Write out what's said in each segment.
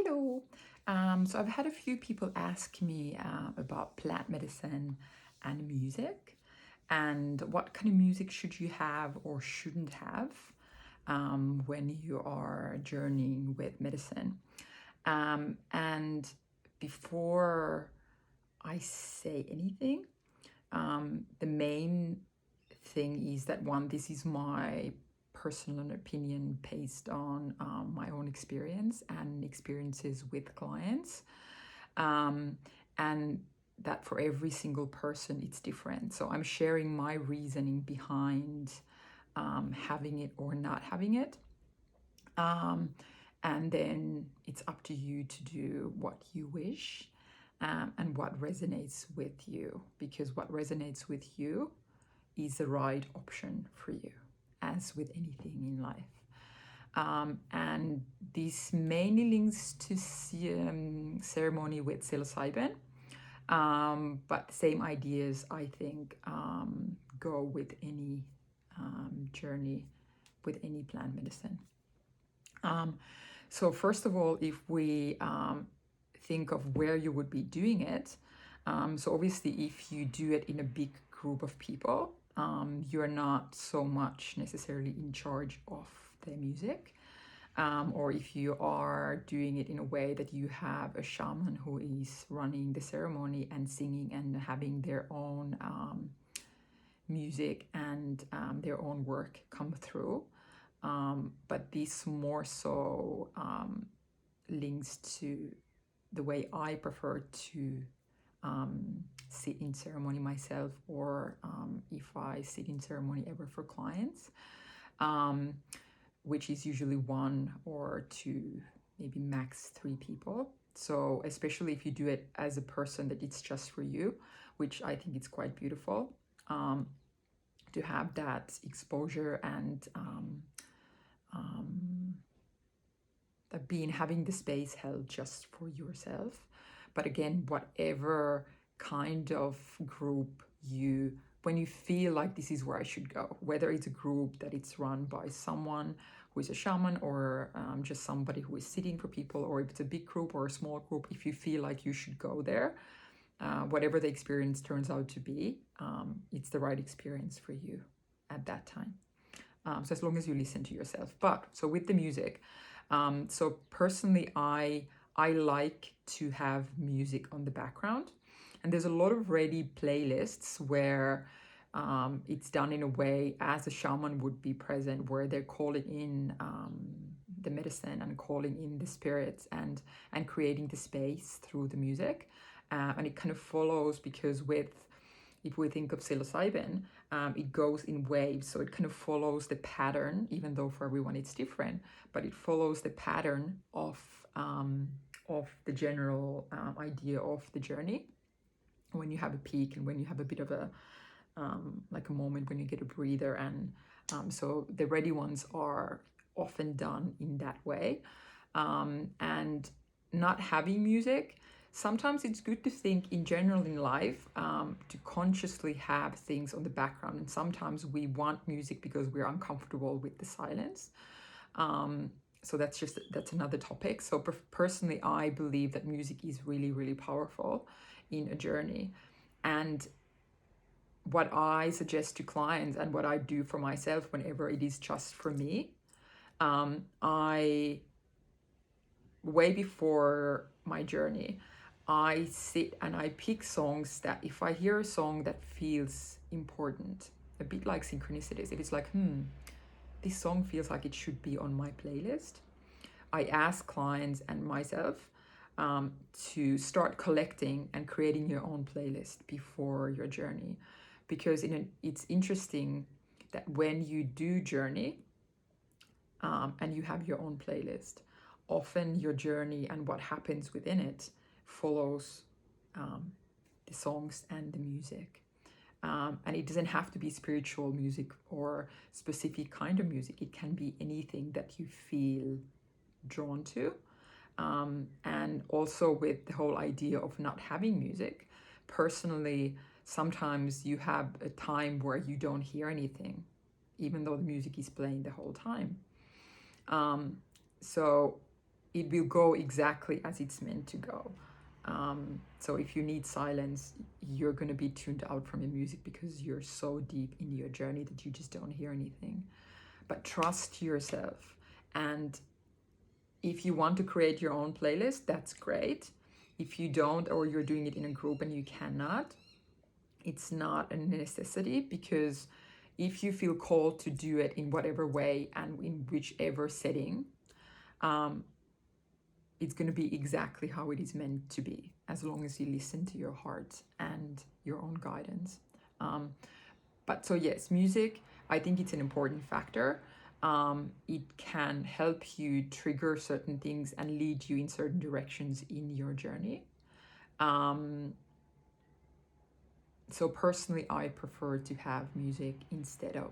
Hello. So I've had a few people ask me about plant medicine and music, and what kind of music should you have or shouldn't have when you are journeying with medicine. And before I say anything, the main thing is that one, this is my personal opinion based on my own experience and experiences with clients. And that for every single person, it's different. So I'm sharing my reasoning behind having it or not having it. And then it's up to you to do what you wish and what resonates with you, because what resonates with you is the right option for you, as with anything in life. And this mainly links to ceremony with psilocybin, but same ideas, I think, go with any journey with any plant medicine. So first of all, if we think of where you would be doing it, so obviously if you do it in a big group of people, you're not so much necessarily in charge of the music. Or if you are doing it in a way that you have a shaman who is running the ceremony and singing and having their own music and their own work come through. But this more so links to the way I prefer to sit in ceremony myself, or if I sit in ceremony ever for clients, which is usually one or two, maybe max 3 people. So especially if you do it as a person that it's just for you, which I think it's quite beautiful, to have that exposure and having the space held just for yourself. But again, whatever kind of group when you feel like this is where I should go, whether it's a group that it's run by someone who is a shaman, or just somebody who is sitting for people, or if it's a big group or a small group, if you feel like you should go there, whatever the experience turns out to be, it's the right experience for you at that time. So as long as you listen to yourself. But so with the music, so personally, I like to have music on the background, and there's a lot of ready playlists where it's done in a way as a shaman would be present, where they're calling in the medicine and calling in the spirits and creating the space through the music, and it kind of follows, because if we think of psilocybin, it goes in waves, so it kind of follows the pattern, even though for everyone it's different, but it follows the pattern of the general idea of the journey. When you have a peak and when you have a bit of a like a moment when you get a breather, and so the ready ones are often done in that way. And not having music, sometimes it's good to think in general in life to consciously have things on the background, and sometimes we want music because we're uncomfortable with the silence. So that's another topic. So personally, I believe that music is really, really powerful in a journey. And what I suggest to clients and what I do for myself whenever it is just for me, way before my journey, I sit and I pick songs that, if I hear a song that feels important, a bit like synchronicities, if it's like, this song feels like it should be on my playlist, I ask clients and myself to start collecting and creating your own playlist before your journey. Because it's interesting that when you do journey and you have your own playlist, often your journey and what happens within it follows the songs and the music. And it doesn't have to be spiritual music or specific kind of music. It can be anything that you feel drawn to. And also with the whole idea of not having music, personally, sometimes you have a time where you don't hear anything, even though the music is playing the whole time. So it will go exactly as it's meant to go. So if you need silence, you're going to be tuned out from your music because you're so deep in your journey that you just don't hear anything. But trust yourself. And if you want to create your own playlist, that's great. If you don't, or you're doing it in a group and you cannot, it's not a necessity, because if you feel called to do it in whatever way and in whichever setting, it's going to be exactly how it is meant to be, as long as you listen to your heart and your own guidance. But so yes, music, I think it's an important factor. It can help you trigger certain things and lead you in certain directions in your journey. So personally, I prefer to have music instead of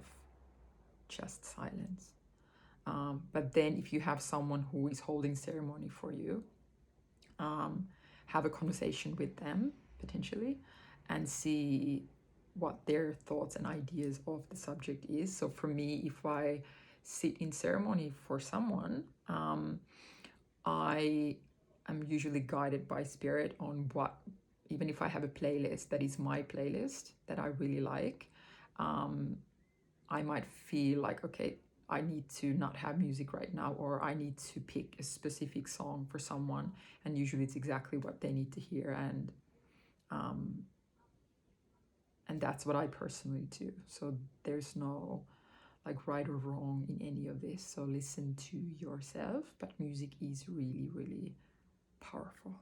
just silence. But then if you have someone who is holding ceremony for you, have a conversation with them potentially and see what their thoughts and ideas of the subject is. So for me, if I sit in ceremony for someone, I am usually guided by spirit on what, even if I have a playlist that is my playlist that I really like, I might feel like, okay, I need to not have music right now, or I need to pick a specific song for someone, and usually it's exactly what they need to hear, and that's what I personally do. So there's no like right or wrong in any of this. So listen to yourself, but music is really, really powerful.